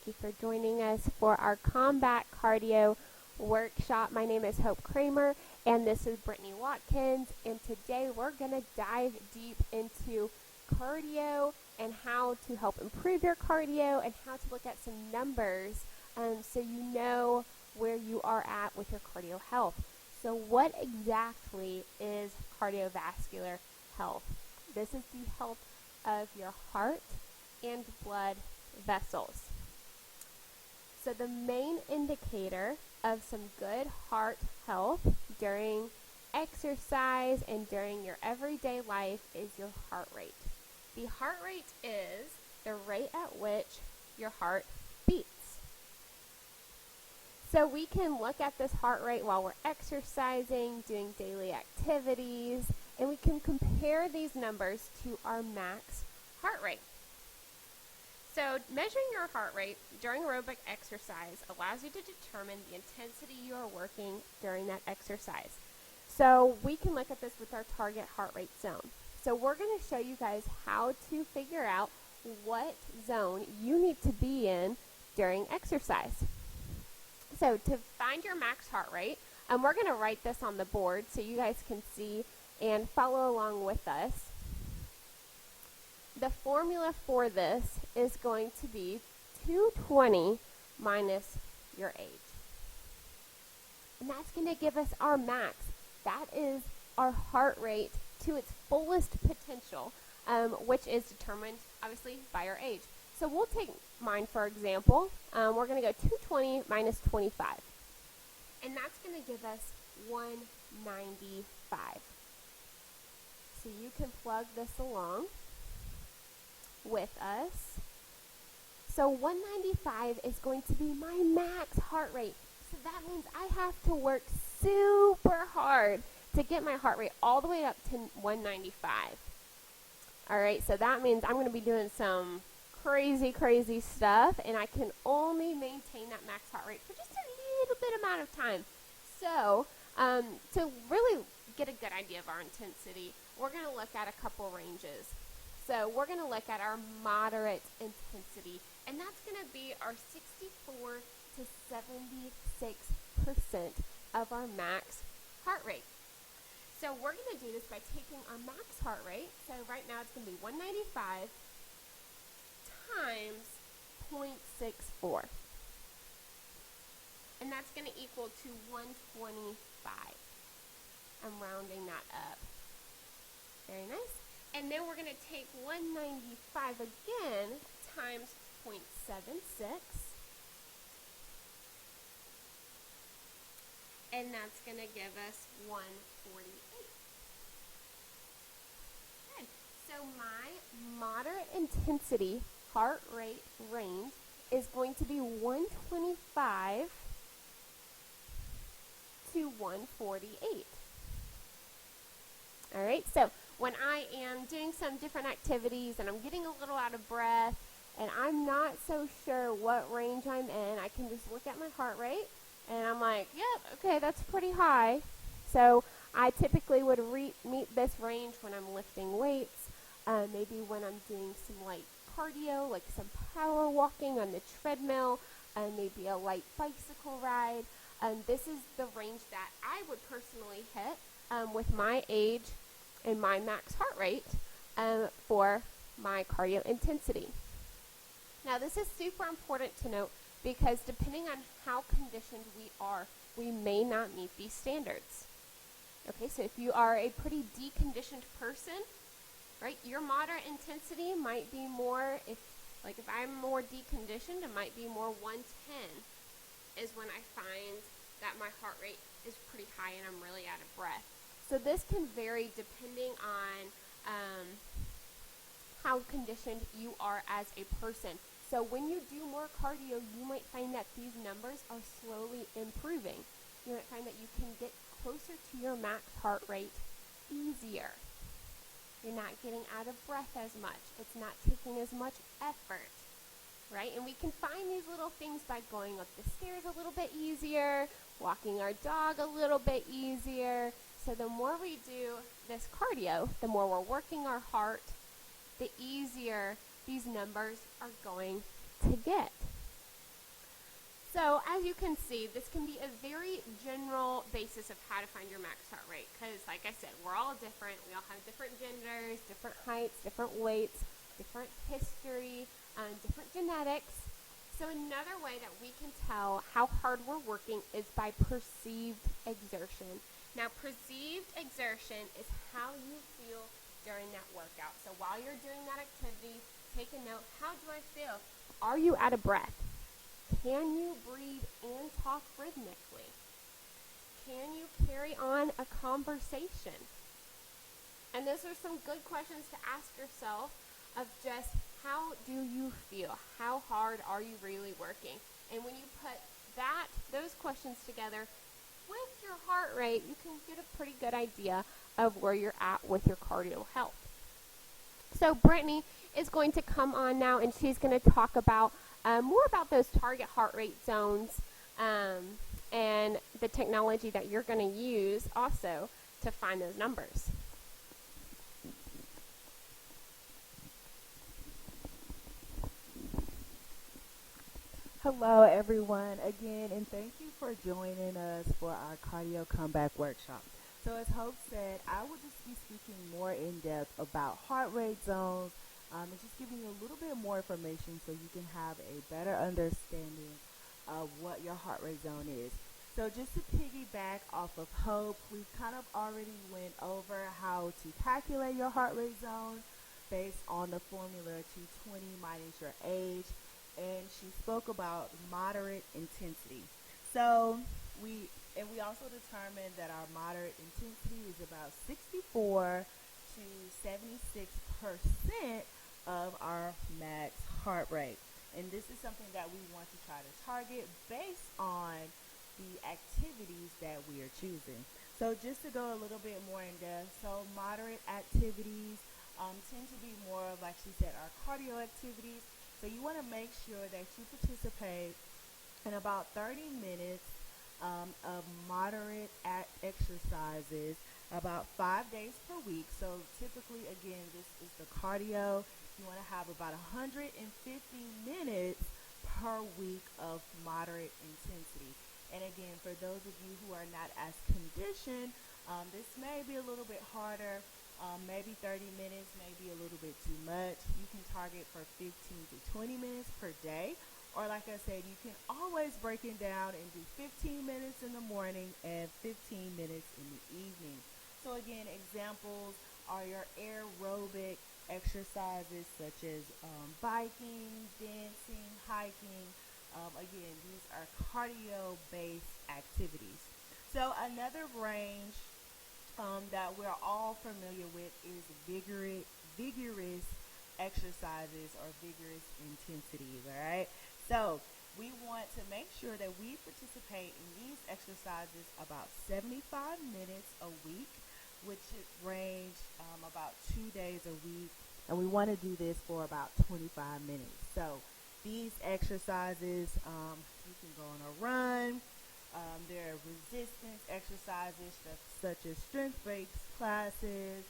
thank you for joining us for our Combat Cardio workshop. My name is Hope Kramer, and this is Brittany Watkins, and today we're going to dive deep into cardio and how to help improve your cardio and how to look at some numbers so you know where you are at with your cardio health. So what exactly is cardiovascular health? This is the health of your heart and blood vessels. So the main indicator of some good heart health during exercise and during your everyday life is your heart rate. The heart rate is the rate at which your heart beats. So we can look at this heart rate while we're exercising, doing daily activities, and we can compare these numbers to our max heart rate. So measuring your heart rate during aerobic exercise allows you to determine the intensity you are working during that exercise. So we can look at this with our target heart rate zone. So we're going to show you guys how to figure out what zone you need to be in during exercise. So to find your max heart rate, we're going to write this on the board so you guys can see and follow along with us. The formula for this is going to be 220 minus your age. And that's going to give us our max. That is our heart rate to its fullest potential, which is determined, obviously, by our age. So we'll take mine, for example. We're going to go 220 minus 25. And that's going to give us 195. So you can plug this along with us. So 195 is going to be my max heart rate. So that means I have to work super hard to get my heart rate all the way up to 195. All right, so that means I'm going to be doing some crazy stuff, and I can only maintain that max heart rate for just a little bit amount of time. So to really get a good idea of our intensity, we're going to look at a couple ranges. So we're going to look at our moderate intensity, and that's going to be our 64 to 76% of our max heart rate. So we're going to do this by taking our max heart rate. So right now it's going to be 195 times 0.64. And that's going to equal to 125. I'm rounding that up. Very nice. And then we're going to take 195 again times 0.76. And that's going to give us 148. Good. So my moderate intensity heart rate range is going to be 125 to 148. All right, so when I am doing some different activities and I'm getting a little out of breath and I'm not so sure what range I'm in, I can just look at my heart rate and I'm like, yep, okay, that's pretty high. So I typically would meet this range when I'm lifting weights, maybe when I'm doing some light cardio, like some power walking on the treadmill, maybe a light bicycle ride. This is the range that I would personally hit with my age and my max heart rate for my cardio intensity. Now this is super important to note because depending on how conditioned we are, we may not meet these standards. Okay, so if you are a pretty deconditioned person, right, your moderate intensity might be more, if I'm more deconditioned, it might be more 110 is when I find that my heart rate is pretty high and I'm really out of breath. So this can vary depending on how conditioned you are as a person. So when you do more cardio, you might find that these numbers are slowly improving. You might find that you can get closer to your max heart rate easier. You're not getting out of breath as much. It's not taking as much effort, right? And we can find these little things by going up the stairs a little bit easier, walking our dog a little bit easier. So the more we do this cardio, the more we're working our heart, the easier these numbers are going to get. So as you can see, this can be a very general basis of how to find your max heart rate because, like I said, we're all different. We all have different genders, different heights, different weights, different history, different genetics. So another way that we can tell how hard we're working is by perceived exertion. Now, perceived exertion is how you feel during that workout. So while you're doing that activity, take a note. How do I feel? Are you out of breath? Can you breathe and talk rhythmically? Can you carry on a conversation? And those are some good questions to ask yourself of just how do you feel? How hard are you really working? And when you put those questions together with your heart rate, you can get a pretty good idea of where you're at with your cardio health. So Brittany is going to come on now, and she's going to talk about more about those target heart rate zones and the technology that you're going to use also to find those numbers. Hello, everyone, again, and thank you for joining us for our cardio comeback workshop. So as Hope said, I will just be speaking more in depth about heart rate zones and just giving you a little bit more information so you can have a better understanding of what your heart rate zone is. So just to piggyback off of Hope, we kind of already went over how to calculate your heart rate zone based on the formula 220 minus your age. And she spoke about moderate intensity. So we also determined that our moderate intensity is about 64 to 76% of our max heart rate. And this is something that we want to try to target based on the activities that we are choosing. So just to go a little bit more in depth, so moderate activities tend to be more of, like she said, our cardio activities. So you want to make sure that you participate in about 30 minutes of moderate exercises about 5 days per week. So typically, again, this is the cardio. You want to have about 150 minutes per week of moderate intensity. And again, for those of you who are not as conditioned, this may be a little bit harder. Maybe 30 minutes may be a little bit too much. You can target for 15 to 20 minutes per day. Or like I said, you can always break it down and do 15 minutes in the morning and 15 minutes in the evening. So again, examples are your aerobic exercises such as biking, dancing, hiking. Again, these are cardio-based activities. So another range that we're all familiar with is vigorous exercises or vigorous intensities, all right? So we want to make sure that we participate in these exercises about 75 minutes a week, which should range about 2 days a week, and we want to do this for about 25 minutes. So these exercises, you can go on a run. There are resistance exercises such as strength-based classes,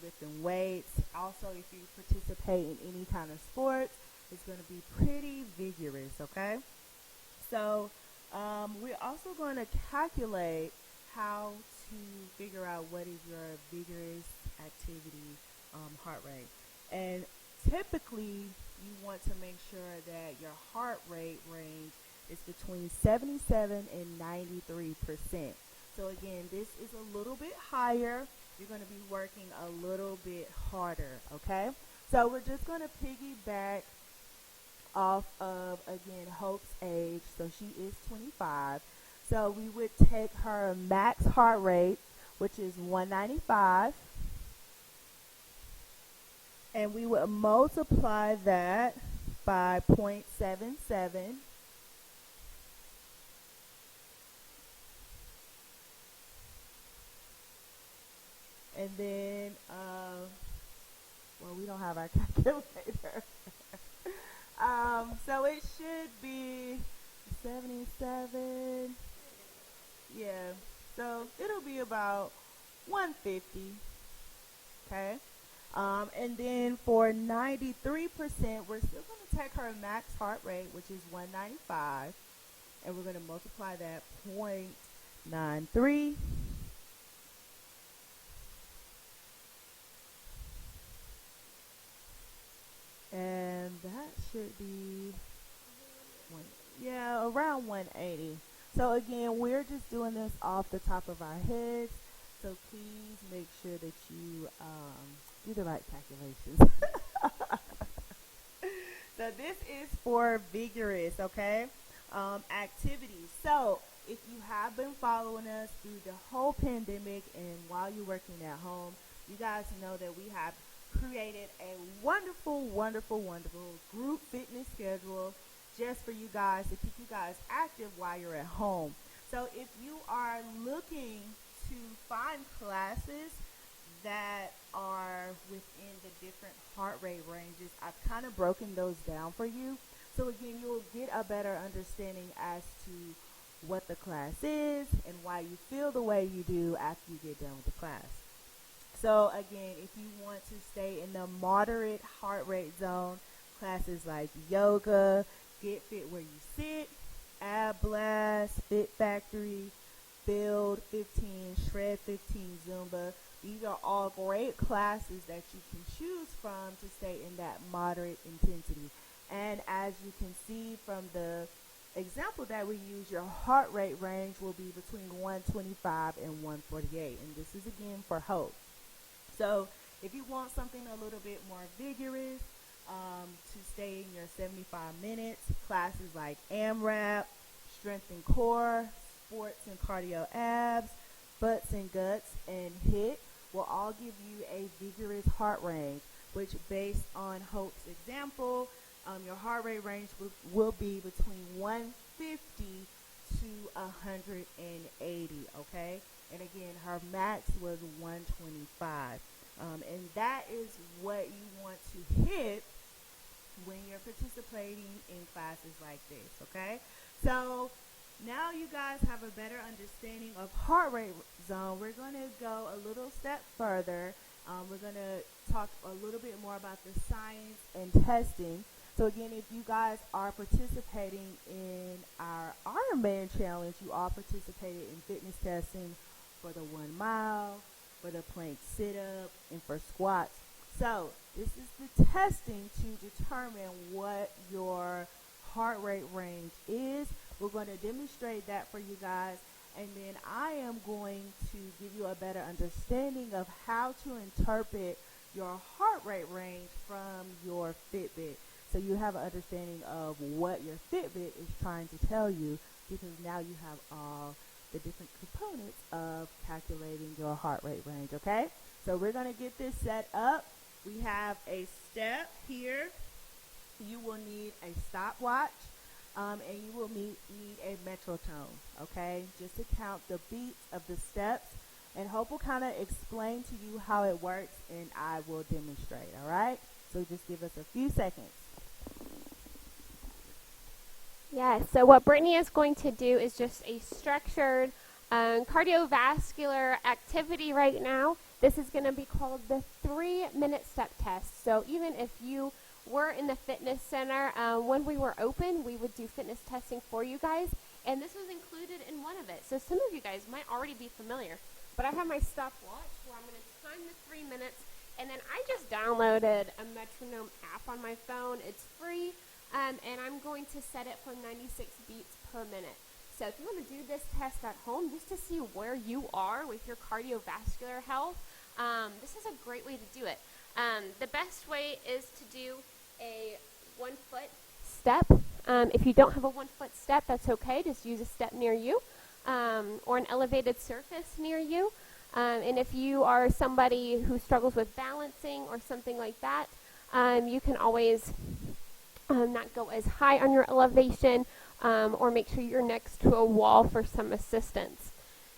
lifting weights. Also, if you participate in any kind of sports, it's going to be pretty vigorous, okay? So we're also going to calculate how to figure out what is your vigorous activity heart rate. And typically, you want to make sure that your heart rate range is between 77 and 93%. So again, this is a little bit higher. You're going to be working a little bit harder, okay? So we're just going to piggyback off of, again, Hope's age. So she is 25. So we would take her max heart rate, which is 195, and we would multiply that by 0.77. And then, well, we don't have our calculator. So it should be 77. Yeah. So it'll be about 150. Okay. And then for 93%, we're still going to take her max heart rate, which is 195. and we're going to multiply that 0.93. And that should be around 180. So again, we're just doing this off the top of our heads. So please make sure that you do the right calculations. So this is for vigorous, okay, activities. So if you have been following us through the whole pandemic and while you're working at home, you guys know that we have created a wonderful group fitness schedule just for you guys to keep you guys active while you're at home. So if you are looking to find classes that are within the different heart rate ranges, I've kind of broken those down for you. So again, you'll get a better understanding as to what the class is and why you feel the way you do after you get done with the class. So again, if you want to stay in the moderate heart rate zone, classes like yoga, Get Fit Where You Sit, Ab Blast, Fit Factory, Build 15, Shred 15, Zumba. These are all great classes that you can choose from to stay in that moderate intensity. And as you can see from the example that we use, your heart rate range will be between 125 and 148. And this is again for HOPE. So if you want something a little bit more vigorous, to stay in your 75 minutes, classes like AMRAP, Strength and Core, Sports and Cardio Abs, Butts and Guts, and HIIT will all give you a vigorous heart range, which based on HOPE's example, your heart rate range will be between 150 to 180, okay? And again, her max was 125. And that is what you want to hit when you're participating in classes like this, okay? So now you guys have a better understanding of heart rate zone. We're going to go a little step further. We're going to talk a little bit more about the science and testing. So again, if you guys are participating in our Ironman challenge, you all participated in fitness testing for the 1 mile, for the plank sit-up, and for squats. So this is the testing to determine what your heart rate range is. We're going to demonstrate that for you guys, and then I am going to give you a better understanding of how to interpret your heart rate range from your Fitbit. So you have an understanding of what your Fitbit is trying to tell you, because now you have all the different components of calculating your heart rate range, okay? So we're going to get this set up. We have a step here. You will need a stopwatch, and you will need a metronome, okay? Just to count the beats of the steps. And Hope will kind of explain to you how it works, and I will demonstrate, all right? So just give us a few seconds. Yeah, so what Brittany is going to do is just a structured cardiovascular activity right now. This is going to be called the 3-minute step test. So even if you were in the fitness center, when we were open, we would do fitness testing for you guys, and this was included in one of it. So some of you guys might already be familiar, but I have my stopwatch where I'm going to time the 3 minutes, and then I just downloaded a metronome app on my phone. It's free. And I'm going to set it for 96 beats per minute. So if you want to do this test at home just to see where you are with your cardiovascular health, this is a great way to do it. The best way is to do a 1-foot step. If you don't have a 1-foot step, that's okay. Just use a step near you or an elevated surface near you. And if you are somebody who struggles with balancing or something like that, you can always not go as high on your elevation, or make sure you're next to a wall for some assistance.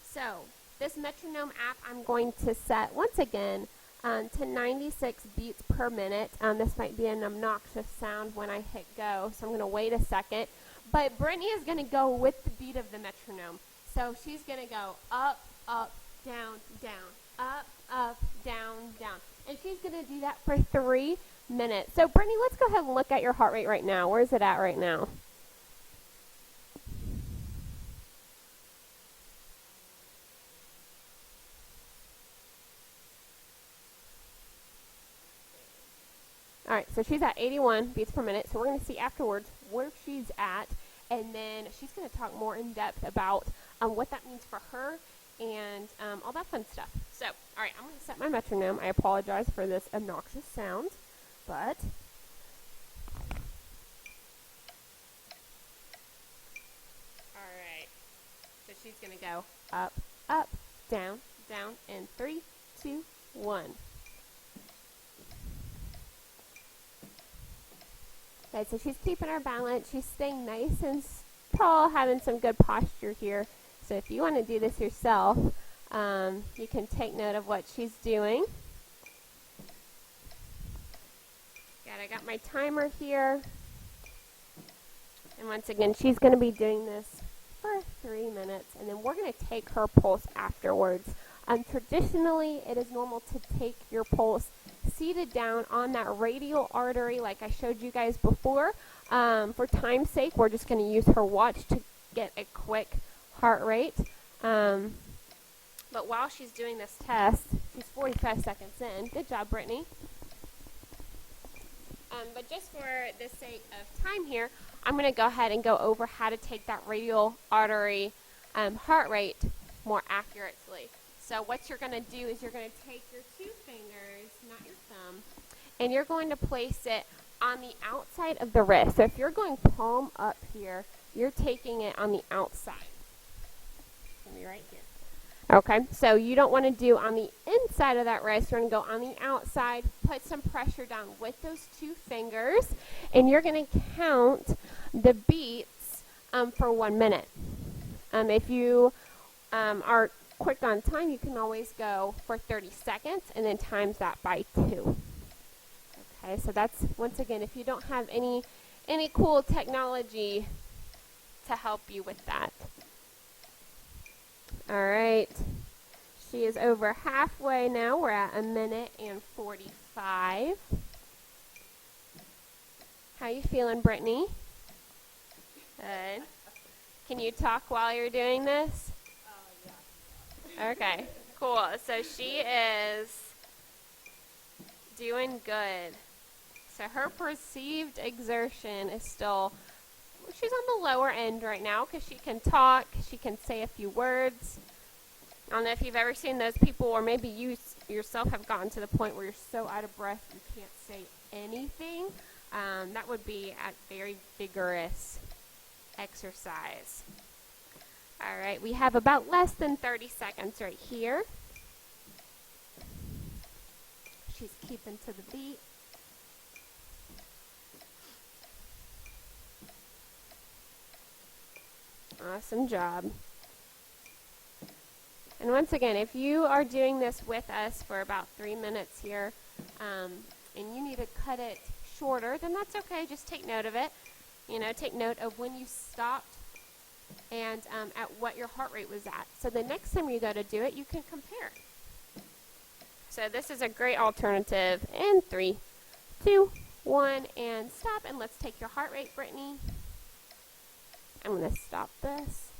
So this metronome app I'm going to set once again to 96 beats per minute. This might be an obnoxious sound when I hit go, so I'm going to wait a second. But Brittany is going to go with the beat of the metronome. So she's going to go up, up, down, down, up, down, down. And she's going to do that for 3 minutes. So Brittany, let's go ahead and look at your heart rate right now. Where is it at right now? All right, so she's at 81 beats per minute. So we're going to see afterwards where she's at, and then she's going to talk more in depth about what that means for her and all that fun stuff. So, all right, I'm going to set my metronome. I apologize for this obnoxious sound, but all right. So she's going to go up, up, down, down, in 3, 2, 1. Okay, so she's keeping her balance. She's staying nice and tall, having some good posture here. So if you want to do this yourself, you can take note of what she's doing. I got my timer here. And once again, she's going to be doing this for 3 minutes, and then we're going to take her pulse afterwards. Traditionally, it is normal to take your pulse seated down on that radial artery like I showed you guys before. For time's sake, we're just going to use her watch to get a quick heart rate. But while she's doing this test, she's 45 seconds in. Good job, Brittany. But just for the sake of time here, I'm going to go ahead and go over how to take that radial artery heart rate more accurately. So what you're going to do is you're going to take your 2 fingers, not your thumb, and you're going to place it on the outside of the wrist. So if you're going palm up here, you're taking it on the outside. It's going to be right here. Okay, so you don't want to do on the inside of that wrist. You're going to go on the outside, put some pressure down with those 2 fingers, and you're going to count the beats for 1 minute. If you are quick on time, you can always go for 30 seconds and then times that by 2. Okay, so that's, once again, if you don't have any cool technology to help you with that. All right, she is over halfway now. We're at 1 minute and 45. How you feeling, Brittany? Good. Can you talk while you're doing this? Yeah. Okay, cool. So she is doing good. So her perceived exertion is still, she's on the lower end right now because she can talk, she can say a few words. I don't know if you've ever seen those people, or maybe you yourself have gotten to the point where you're so out of breath you can't say anything. That would be a very vigorous exercise. All right, we have about less than 30 seconds right here. She's keeping to the beat. Awesome job. And once again, if you are doing this with us for about 3 minutes here, and you need to cut it shorter, then that's okay. Just take note of it. You know, take note of when you stopped and at what your heart rate was at. So the next time you go to do it, you can compare. So this is a great alternative. In 3, 2, 1, and stop. And let's take your heart rate, Brittany. I'm going to stop this.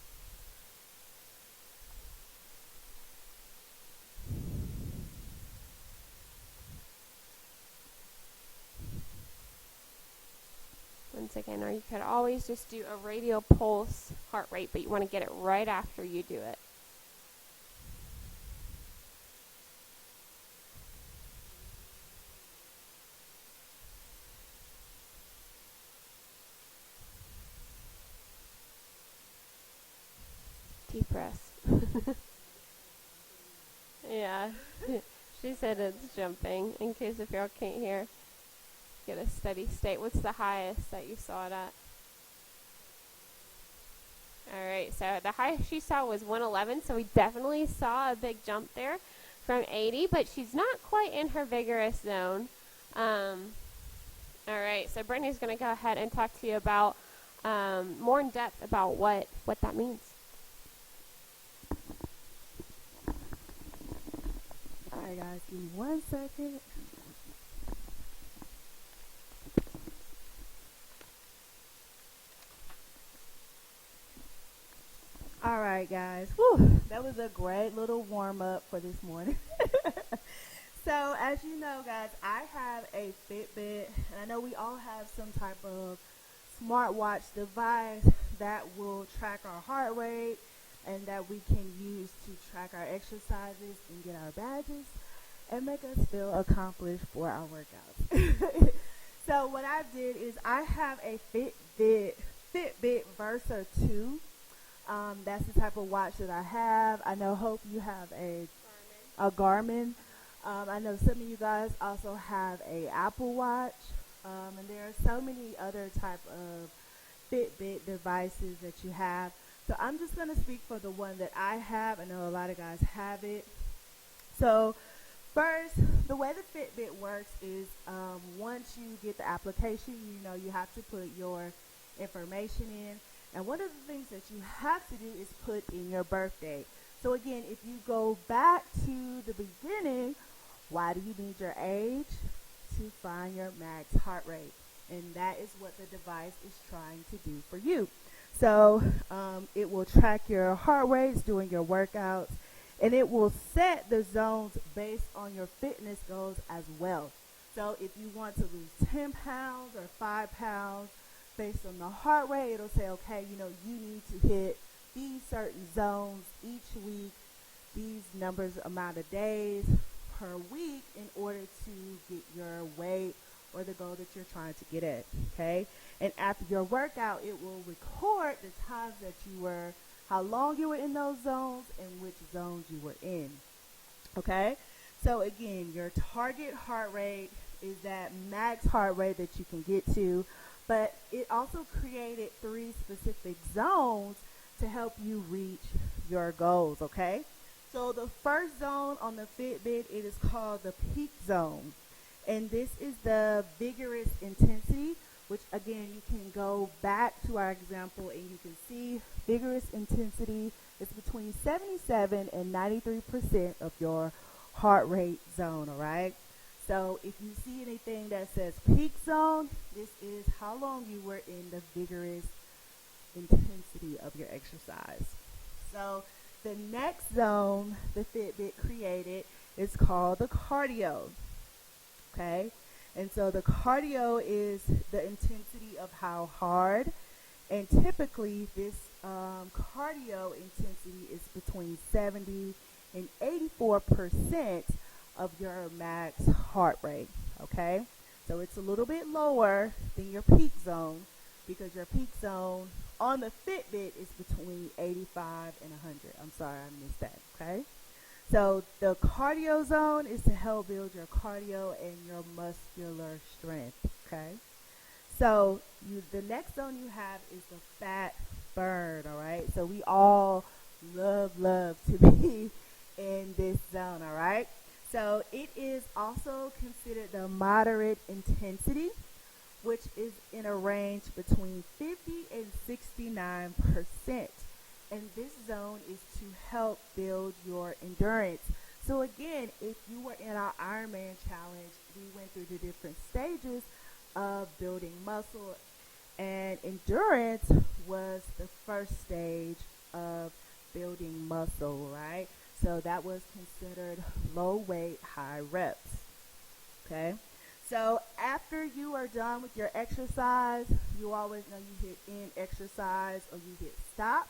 Once again, or you could always just do a radial pulse heart rate, but you want to get it right after you do it. Deep breath. Yeah, she said it's jumping, in case if y'all can't hear. Get a steady state. What's the highest that you saw it at? All right, so the highest she saw was 111, so we definitely saw a big jump there from 80, but she's not quite in her vigorous zone. All right, so Brittany's going to go ahead and talk to you about more in depth about what that means. All right, guys, give me 1 second. All right, guys. Whew, that was a great little warm-up for this morning. So as you know, guys, I have a Fitbit, and I know we all have some type of smartwatch device that will track our heart rate and that we can use to track our exercises and get our badges and make us feel accomplished for our workouts. So what I did is I have a Fitbit Versa 2. That's the type of watch that I have. I know Hope you have a Garmin. I know some of you guys also have a Apple Watch. And there are so many other type of Fitbit devices that you have. So I'm just going to speak for the one that I have. I know a lot of guys have it. So first, the way the Fitbit works is once you get the application, you have to put your information in. And one of the things that you have to do is put in your birthday. So again, if you go back to the beginning, why do you need your age? To find your max heart rate. And that is what the device is trying to do for you. So it will track your heart rates during your workouts, and it will set the zones based on your fitness goals as well. So if you want to lose 10 pounds or 5 pounds based on the heart rate, it'll say, okay, you need to hit these certain zones each week, these numbers, amount of days per week in order to get your weight or the goal that you're trying to get at, okay? And after your workout, it will record the times that you were, how long you were in those zones and which zones you were in, okay? So again, your target heart rate is that max heart rate that you can get to, but it also created 3 specific zones to help you reach your goals, okay? So the first zone on the Fitbit, it is called the peak zone. And this is the vigorous intensity, which again, you can go back to our example and you can see vigorous intensity is between 77 and 93% of your heart rate zone, all right? So if you see anything that says peak zone, this is how long you were in the vigorous intensity of your exercise. So the next zone the Fitbit created is called the cardio, okay? And so the cardio is the intensity of how hard, and typically this cardio intensity is between 70 and 84% of your max heart rate, okay? So it's a little bit lower than your peak zone because your peak zone on the Fitbit is between 85 and 100. I'm sorry, I missed that, okay? So the cardio zone is to help build your cardio and your muscular strength, okay? So the next zone you have is the fat burn, all right? So we all love to be in this zone, all right? So it is also considered the moderate intensity, which is in a range between 50 and 69%. And this zone is to help build your endurance. So again, if you were in our Ironman challenge, we went through the different stages of building muscle, and endurance was the first stage of building muscle, right? So that was considered low weight, high reps, okay? So after you are done with your exercise, you always know you hit end exercise or you hit stop.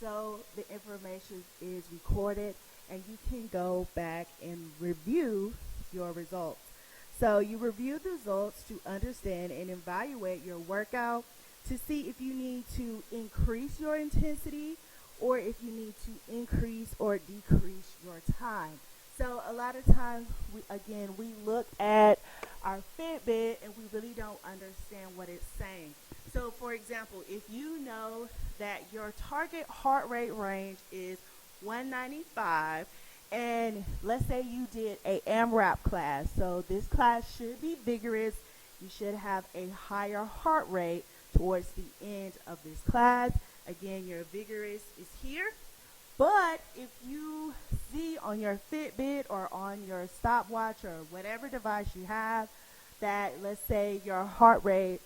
So the information is recorded and you can go back and review your results. So you review the results to understand and evaluate your workout to see if you need to increase your intensity or if you need to increase or decrease your time. So a lot of times, we look at our Fitbit and we really don't understand what it's saying. So for example, if you know that your target heart rate range is 195, and let's say you did a AMRAP class, so this class should be vigorous. You should have a higher heart rate towards the end of this class. Again, your vigorous is here. But if you see on your Fitbit or on your stopwatch or whatever device you have that, let's say, your heart rate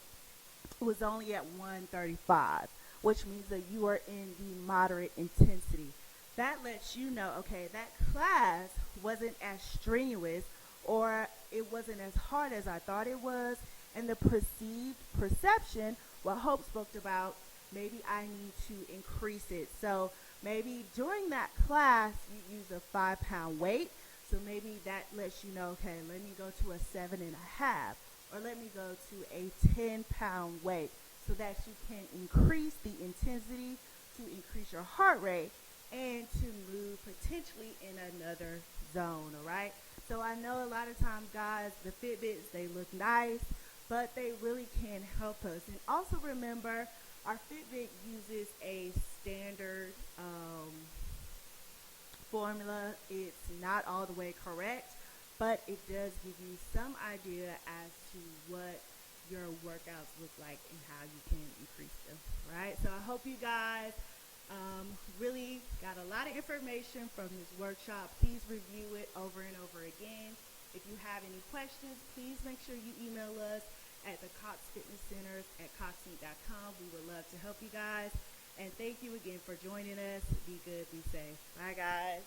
was only at 135, which means that you are in the moderate intensity. That lets you know, okay, that class wasn't as strenuous or it wasn't as hard as I thought it was. And the perceived perception, what Hope spoke about, maybe I need to increase it. So maybe during that class, you use a 5-pound weight. So maybe that lets you know, okay, let me go to a 7.5, or let me go to a 10-pound weight, so that you can increase the intensity, to increase your heart rate, and to move potentially in another zone, all right? So I know a lot of times, guys, the Fitbits, they look nice, but they really can help us. And also remember, our Fitbit uses a standard formula. It's not all the way correct, but it does give you some idea as to what your workouts look like and how you can increase them, right? So I hope you guys really got a lot of information from this workshop. Please review it over and over again. If you have any questions, please make sure you email us at the Cox Fitness Centers at coxinc.com. We would love to help you guys. And thank you again for joining us. Be good, be safe. Bye, guys.